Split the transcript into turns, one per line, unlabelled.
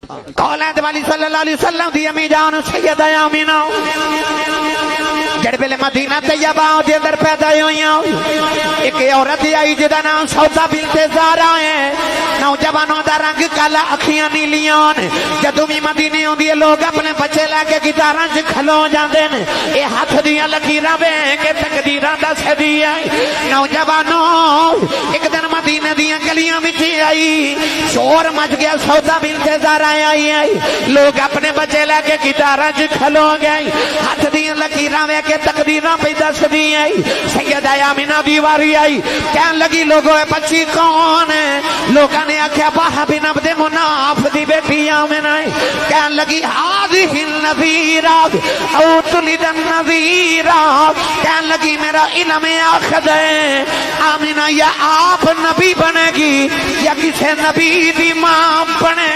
اولاد والی صلی اللہ علیہ وسلم دی امی جان سیدہ آمینہ جڑے ویلے مدینہ طیبہ دے اندر پیدا ہوئیاں ایک عورت آئی جدا نام سودا بنت زہرا ہے نوجوانوں دا رنگ کالا اکھیاں نیلیاں جدوں بھی مدینے ہوندی ہے لوگ اپنے بچے لے کے گٹاراں وچ کھلو جاندے نے اے ہاتھ دیاں لکیراں ویکھ کے تقدیراں دس دی ہے نوجوانوں ایک دن مدینے دیاں گلیاں وچ آئی شور مچ گیا سودا بنت زہرا آئی لوگ اپنے بچے لے کے گٹاراں وچ کھلو گئے ہاتھ دیاں لکیراں ویکھ کے تقدیراں پہ دس دی آئی سیدہ آمینہ دی واری آئی کہن لگی لوگوں بچی کون ہے لوگوں نے آکھیا وہب بن عبد مناف دی بیٹی آمینہ کہن لگی ہذہ النذیرہ او تلد النذیرہ کہن لگی میرا علم آخد ہے آمینہ یا آپ نبی بنے گی یا کسی نبی دی ماں بنے